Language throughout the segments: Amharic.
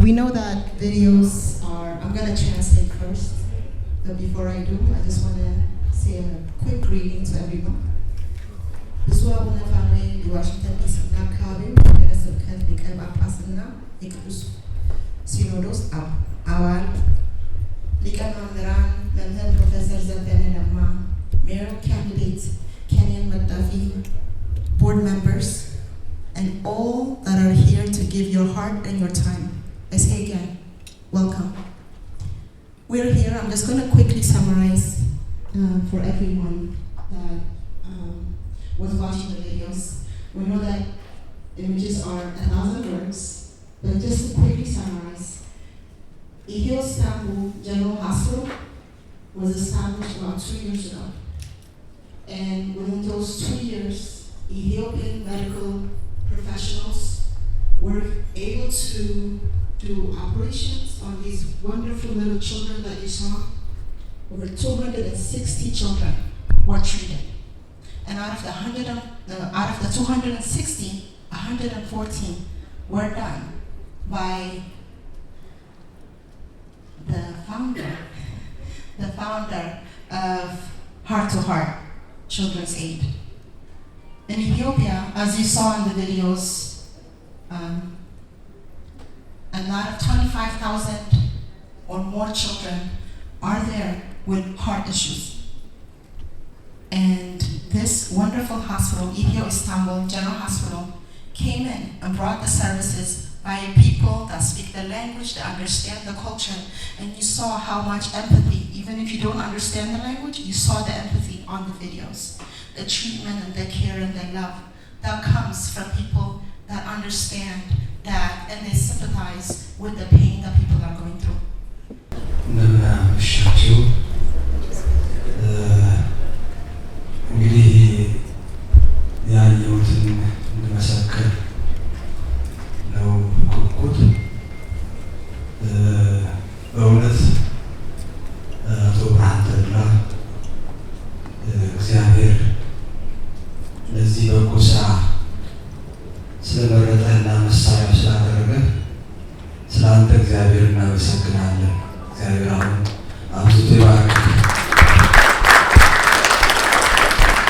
We know that videos are, I'm going to translate first, but before I do, I just want to say a quick greeting to everyone. Biswa una family Washington DC na Calvin, Minister of Catholic Pasana, Ikus Synodos Awal, Lika Mandaran, Memhel Professor Zabenama, Mayor Candidate Kenyan McDuffie, board members, and all that are here to give your heart and your time. I say again, welcome. We're here, I'm just going to quickly summarize for everyone that was watching the videos. We know that images are 1,000 words, but just to quickly summarize, Ehio Istanbul General Hospital was established about 2 years ago. And within those 2 years, Ethiopian medical professionals were able to do operations on these wonderful little children that you saw. Over 260 children were treated. And out of the 260, 114 were done by the founder of Heart to Heart Children's Aid. In Ethiopia, as you saw in the videos, a lot of 25,000 or more children are there with heart issues. And this wonderful hospital, Ehio Istanbul General Hospital, came in and brought the services by people that speak the language, that understand the culture, and you saw how much empathy, even if you don't understand the language, you saw the empathy on the videos, the treatment and the care and the love that comes from people that understand that and they sympathize with the pain that people are going through. እንግዲህ ያየሁትን እንድመሰክር ነው ኩኩት በእውነት አቶ ብርሃን ተድላ እግዚአብሔር ለዚህ በጎ ስራ ስለመረጠህና መሳሪያ ስላደረገ ስለ አንተ እግዚአብሔር እናመሰግናለን። እግዚአብሔር አሁን አብዝቶ ይባርክ።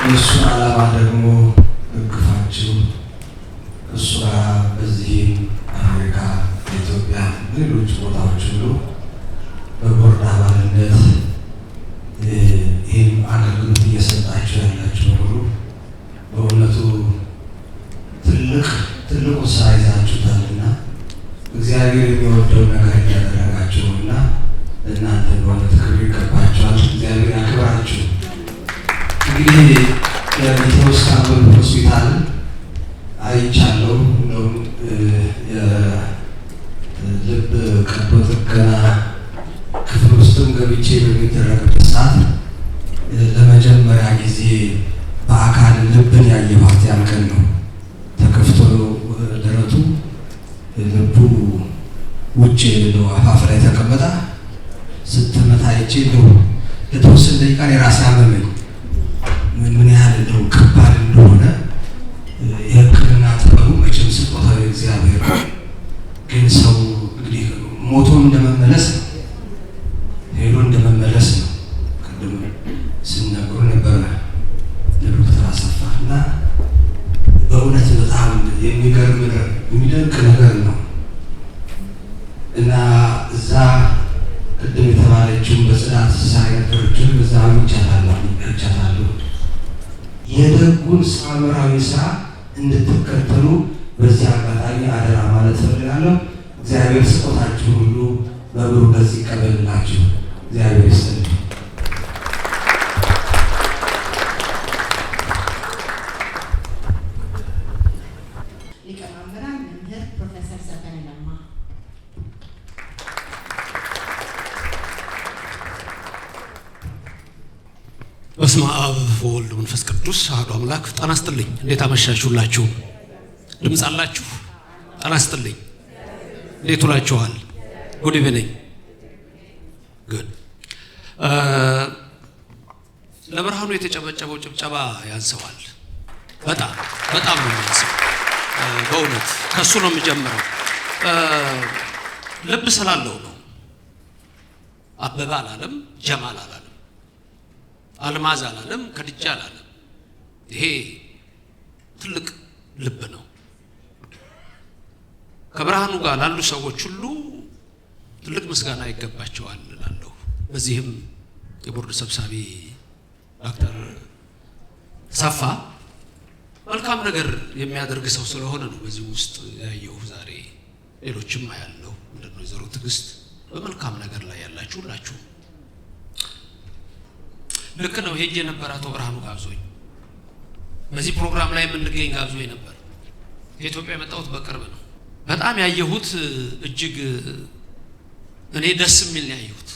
የእሱን ዓላማ ደግሞ ደግፋችሁ እሱ ጋር በዚህም አሜሪካ፣ ኢትዮጵያ፣ ሌሎች ቦታዎች ሁሉ በቦርድ አባልነት ይህም አገልግሎት እየሰጣችሁ ያላችሁ ሁሉ በእውነቱ ትልቁ ስራ ይዛችሁታልና እግዚአብሔር የሚወደው ነገር እያደረጋችሁና እናንተ በእውነት ክብር ይገባችኋል። እግዚአብሔር ያክብራችሁ። እንግዲህ የኢትዮ ኢስታንቡል ሆስፒታል አይቻለሁ። እንደውም የልብ ቀዶ ጥገና ክፍል ውስጥም ገብቼ በሚደረግበት ሰዓት ለመጀመሪያ ጊዜ በአካል ልብን ያየኋት ያን ቀን ነው። ተከፍቶ ደረቱ ልቡ ውጭ ነው አፋፍ ላይ ተቀመጣ ስትመታ አይቼ ነው ለተወሰነ ደቂቃ የራሴ አመመኝ። ምን ያህል እንደው ከባድ እንደሆነ የሕክምና ጥበቡ መቼም ስጦታው እግዚአብሔር ግን ሰው እንግዲህ ሞቶ እንደመመለስ ነው፣ ሄዶ እንደመመለስ ነው። ቅድም ስነግሩ ነበር ለዶክተር አሰፋ እና በእውነት በጣም የሚገርም የሚደንቅ ነገር ነው እና እዛ ቅድም የተባለችውን በጽዳት ሳይነገሮችን በዛ ይቻላሉ የደጉን ሳምራዊ ስራ እንድትከተሉ በዚህ አጋጣሚ አደራ ማለት ፈልጋለሁ። እግዚአብሔር ስጦታችሁ ሁሉ በብሩ በዚህ ይቀበልላችሁ። እግዚአብሔር ይስጥልኝ። ሊቀመንበራን መምህር ፕሮፌሰር ዘበነ ለማ። በስመ አብ ወወልድ ወመንፈስ ቅዱስ አሐዱ አምላክ። ጤና ይስጥልኝ። እንዴት አመሻችሁላችሁ? ድምፅ አላችሁ? ጤና ይስጥልኝ። እንዴት ውላችኋል? ጉድ ኢቭኒንግ። ጉድ። ለብርሃኑ የተጨበጨበው ጭብጨባ ያንሰዋል። በጣም ነው የሚያንሰው። በእውነት ከሱ ነው የሚጀምረው። ልብ ስላለው ነው። አበባ አላለም፣ ጀማል አላለም፣ አልማዝ አላለም፣ ከድጃ አላለም። ይሄ ትልቅ ልብ ነው። ከብርሃኑ ጋር ላሉ ሰዎች ሁሉ ትልቅ ምስጋና ይገባቸዋል እላለሁ። በዚህም የቦርድ ሰብሳቢ ዶክተር ሰፋ መልካም ነገር የሚያደርግ ሰው ስለሆነ ነው በዚህ ውስጥ ያየው። ዛሬ ሌሎችም ያለው እንደነ ወይዘሮ ትዕግስት በመልካም ነገር ላይ ያላችሁ ሁላችሁ ልክ ነው። ሄጄ ነበር። አቶ ብርሃኑ ጋብዞኝ በዚህ ፕሮግራም ላይ የምንገኝ ጋብዞኝ ነበር። ከኢትዮጵያ የመጣሁት በቅርብ ነው። በጣም ያየሁት እጅግ እኔ ደስ የሚል ነው ያየሁት።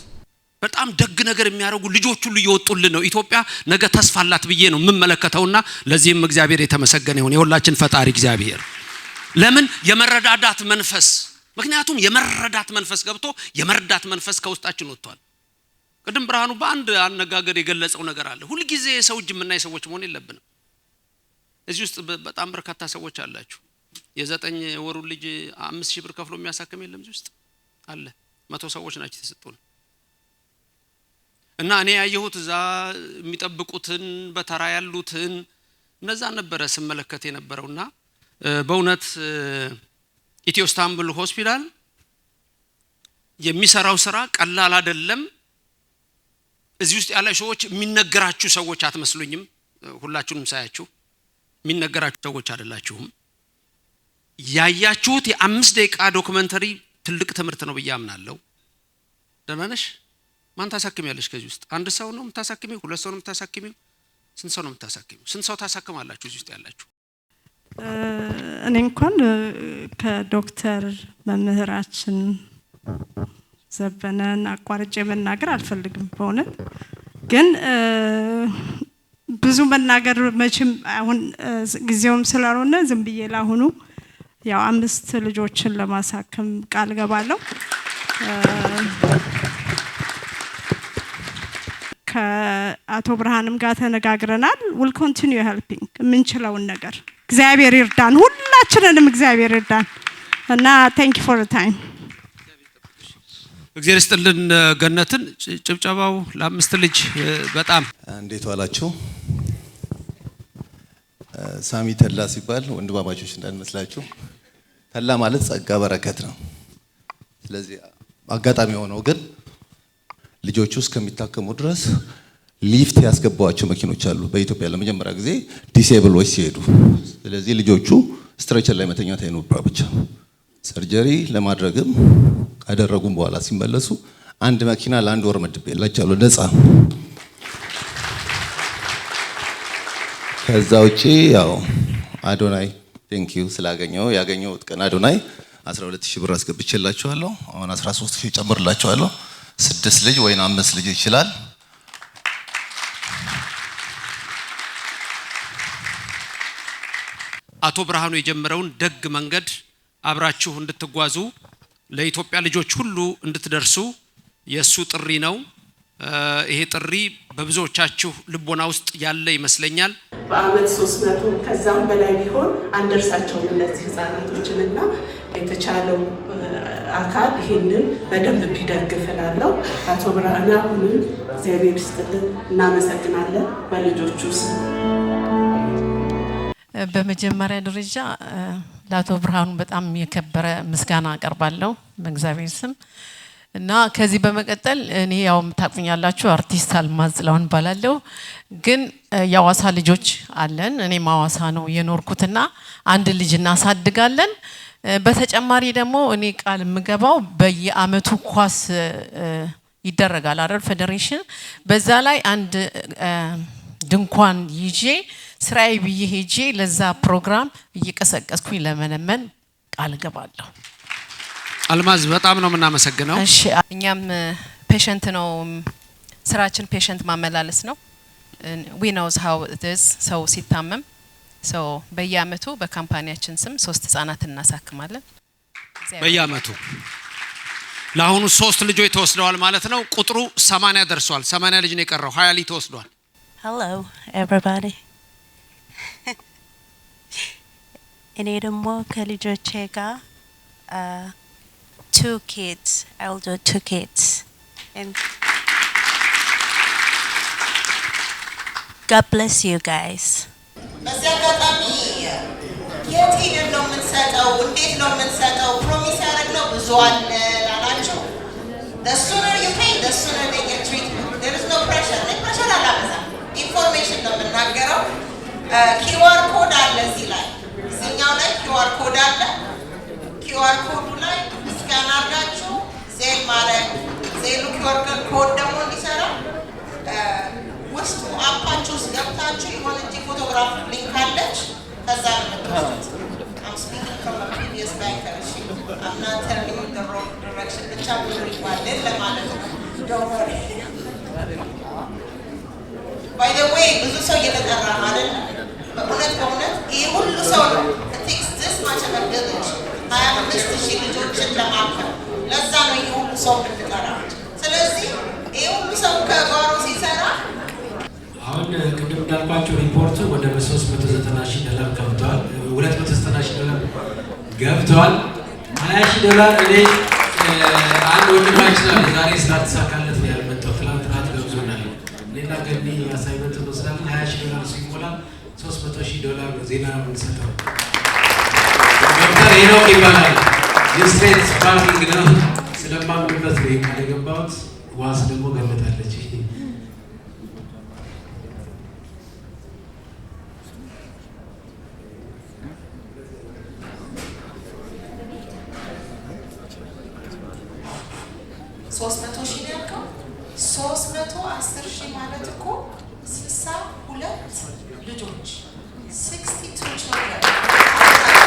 በጣም ደግ ነገር የሚያደርጉ ልጆች ሁሉ እየወጡልን ነው። ኢትዮጵያ ነገ ተስፋ አላት ብዬ ነው የምመለከተውና ለዚህም እግዚአብሔር የተመሰገነ ይሁን፣ የሁላችን ፈጣሪ እግዚአብሔር። ለምን የመረዳዳት መንፈስ፣ ምክንያቱም የመረዳት መንፈስ ገብቶ የመረዳት መንፈስ ከውስጣችን ወጥቷል። ቅድም ብርሃኑ በአንድ አነጋገር የገለጸው ነገር አለ። ሁሉ ጊዜ ሰው እጅ የምናይ ሰዎች መሆን የለብንም። እዚህ ውስጥ በጣም በርካታ ሰዎች አላችሁ። የ9 ወሩ ልጅ 5000 ብር ከፍሎ የሚያሳክም የለም እዚህ ውስጥ አለ። 100 ሰዎች ናቸው የተሰጡን እና እኔ ያየሁት እዛ የሚጠብቁትን በተራ ያሉትን እነዛ ነበረ ስመለከት የነበረውና በእውነት ኢትዮ ኢስታንቡል ሆስፒታል የሚሰራው ስራ ቀላል አይደለም። እዚህ ውስጥ ያለ ሰዎች የሚነገራችሁ ሰዎች አትመስሉኝም። ሁላችሁንም ሳያችሁ የሚነገራችሁ ሰዎች አይደላችሁም። ያያችሁት የ5 ደቂቃ ዶክመንተሪ ትልቅ ትምህርት ነው ብዬ አምናለሁ። ደህና ነሽ? ማን ታሳክሚያለሽ? ከዚህ ውስጥ አንድ ሰው ነው የምታሳክሚው? 2 ሰው ነው የምታሳክሚው? ስንት ሰው ነው የምታሳክሚው? ስንት ሰው ታሳክማላችሁ እዚህ ውስጥ ያላችሁ? እኔ እንኳን ከዶክተር መምህራችን ዘበነን አቋርጬ መናገር አልፈልግም። በእውነት ግን ብዙ መናገር መቼም አሁን ጊዜውም ስላልሆነ ዝም ብዬ ላሁኑ ያው 5 ልጆችን ለማሳከም ቃል ገባለሁ። ከአቶ ብርሃንም ጋር ተነጋግረናል። we'll continue helping የምንችለውን ነገር እግዚአብሔር ይርዳን፣ ሁላችንንም እግዚአብሔር ይርዳን እና thank you for the time። እግዚአብሔር ይስጥልን። ገነትን ጭብጨባው ለ5 ልጅ በጣም እንዴት ዋላችሁ? ሳሚ ተላ ሲባል ወንድማማቾች እንዳንመስላችሁ፣ ተላ ማለት ጸጋ በረከት ነው። ስለዚህ አጋጣሚ ሆነው ግን ልጆቹ እስከሚታከሙ ድረስ ሊፍት ያስገባዋቸው መኪኖች አሉ በኢትዮጵያ ለመጀመሪያ ጊዜ ዲሴብሎች ሲሄዱ። ስለዚህ ልጆቹ ስትሬቸር ላይ መተኛት አይኖርባቸው። ሰርጀሪ ለማድረግም ካደረጉም በኋላ ሲመለሱ አንድ መኪና ለአንድ ወር መድቤላቸዋለሁ ነፃ። ከዛ ውጪ ያው አዶናይ ቴንክ ዩ ስላገኘው ያገኘሁት ቀን አዶናይ 12000 ብር አስገብቼላችኋለሁ። አሁን 13000 ጨምርላችኋለሁ። 6 ልጅ ወይ 5 ልጅ ይችላል። አቶ ብርሃኑ የጀመረውን ደግ መንገድ አብራችሁ እንድትጓዙ ለኢትዮጵያ ልጆች ሁሉ እንድትደርሱ የሱ ጥሪ ነው። ይሄ ጥሪ በብዙዎቻችሁ ልቦና ውስጥ ያለ ይመስለኛል። በአመት 300 ከዛም በላይ ቢሆን አንደርሳቸው እነዚህ ህፃናቶችንና የተቻለው አካል ይሄንን በደንብ ቢደግፍላለው። አቶ ብርሃኑ አሁንም እግዚአብሔር ይስጥልን፣ እናመሰግናለን በልጆቹ ስም። በመጀመሪያ ደረጃ ለአቶ ብርሃኑ በጣም የከበረ ምስጋና አቀርባለሁ በእግዚአብሔር ስም እና ከዚህ በመቀጠል እኔ ያው ታቁኛላችሁ አርቲስት አልማዝ ጥላሁን ባላለው ግን ያዋሳ ልጆች አለን። እኔ ማዋሳ ነው የኖርኩትና አንድ ልጅ እናሳድጋለን። በተጨማሪ ደግሞ እኔ ቃል ምገባው በየአመቱ ኳስ ይደረጋል አይደል ፌዴሬሽን፣ በዛ ላይ አንድ ድንኳን ይዤ ስራዬ ብዬ ሄጄ ለዛ ፕሮግራም እየቀሰቀስኩኝ ለመነመን ቃል ገባለሁ። አልማዝ በጣም ነው የምናመሰግነው። እሺ እኛም ፔሸንት ነው ስራችን፣ ፔሸንት ማመላለስ ነው። we knows how it is ሰው ሲታመም ሰው በየአመቱ በካምፓኒያችን ስም 3 ህፃናት እናሳክማለን በየአመቱ። ለአሁኑ 3 ልጆች ተወስደዋል ማለት ነው። ቁጥሩ 80 ደርሷል። 80 ልጅ ነው የቀረው። 20 ልጅ ተወስዷል። hello everybody እኔ ደግሞ ከልጆቼ ጋር 2 kids. I'll do 2 kids. And God bless you guys. በዚህ አጋጣሚ የት ሄደን ነው የምንሰጠው? እንዴት ነው የምንሰጠው? ፕሮሚስ ያደረግነው ብዙ አለ ላላችሁ the sooner you pay, the sooner they get treatment. There is no pressure. pressure አላበዛም። ኢንፎርሜሽን ነው የምናገረው። QR ኮድ አለ እዚህ ላይ እዚህኛው ላይ QR ኮድ አለ። QR ኮዱ ላይ ስካን አድርጋችሁ ዜል ማድረግ ዜሉ QR ኮድ ደግሞ እንዲሰራ ውስጡ አፓችሁ ውስጥ ገብታችሁ የሆነ እንጂ ፎቶግራፍ ሊንክ አለች ከዛ ነው የምትወስዱት። I'm speaking from a previous banker. I'm not telling you the wrong direction. ብቻ ብዙ ይባላል ለማለት ነው። Don't worry. By the way, ብዙ ሰው እየተጠራ ማለት ነው። በእውነት ይሄ ሁሉ ሰው ነው። It takes this much of a village. 25,000 ልጆችን ለማከም ለዛ ነው ይሄ ሁሉ ሰው የምንጠራ። ስለዚህ ይሄ ሁሉ ሰው ከጓሮ ሲሰራ አሁን ቅድም እንዳልኳቸው ሪፖርቱ ወደ $390,000 ገብተዋል። $290,000 ገብተዋል። $20,000 እኔ አንድ ወንድማችን አለ ዛሬ ስላልተሳካለት ነው ያልመጣው። ትናንትና ገብዞናል። ሌላ ገኒ አሳይመንት ወስዳለን። $20,000 ሲሞላ $300,000 ዜና የምንሰጠው ዶክተር ሄኖክ ይባላል። የስትሬት ፓርኪንግ ነው ስለማምንበት ነው ይካል የገባሁት። ዋስ ደግሞ ገለታለች። $300,000 ያልከው 310,000 ማለት እኮ 62 ልጆች 62 children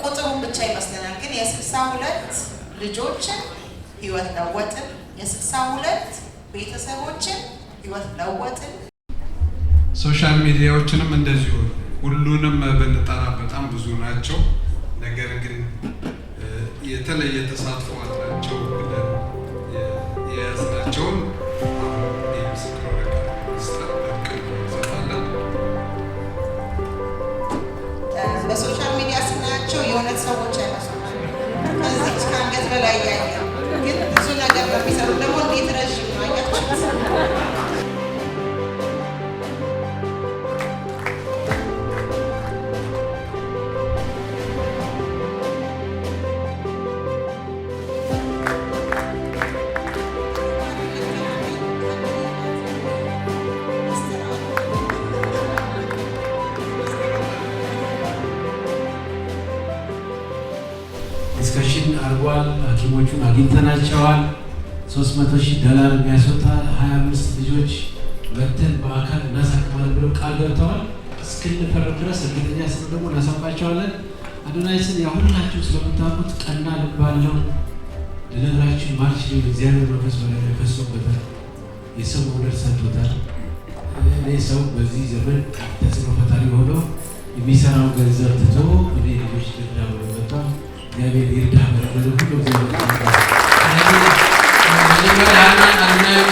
ቁጥሩን ብቻ ይመስለናል፣ ግን የ62 ልጆችን ህይወት ለወጥን። የ62 ቤተሰቦችን ህይወት ለወጥን። ሶሻል ሚዲያዎችንም እንደዚሁ ሁሉንም ብንጠራ በጣም ብዙ ናቸው። ነገር ግን የተለየ ተሳትፎ አላቸው ብለን የያዝናቸውን የምስክር ወረቀት እንሰጣለን። በሶሻል ሚዲያ ስናያቸው የእውነት ሰዎች አይመስሉም። ከዚች ከአንገት በላይ ያየ ግን ብዙ ነገር ነው የሚሰሩ። ደግሞ እንዴት ረዥም ነው አያችሁት? ዲስከሽን አርጓል። ሐኪሞቹን አግኝተናቸዋል። $300,000 የሚያስወጣ 25 ልጆች መተን በአካል እናሳክማለን ብለው ቃል ገብተዋል። እስክንፈርም ድረስ እርግጠኛ ስን ደግሞ እናሳውቃቸዋለን። አዶናይስን ያው ሁላችሁ ስለምታውቁት ቀና ልብ አለው። ልነግራችሁ ማልችል እግዚአብሔር መንፈስ በላይ ፈሶበታል። የሰው መውደድ ሰጥቶታል። እኔ ሰው በዚህ ዘመን ተጽዕኖ ፈጣሪ ሆኖ የሚሰራው ገንዘብ ትቶ እኔ ልጆች ልርዳ ብሎ መጣ። እግዚአብሔር ይርዳ። ሁሉ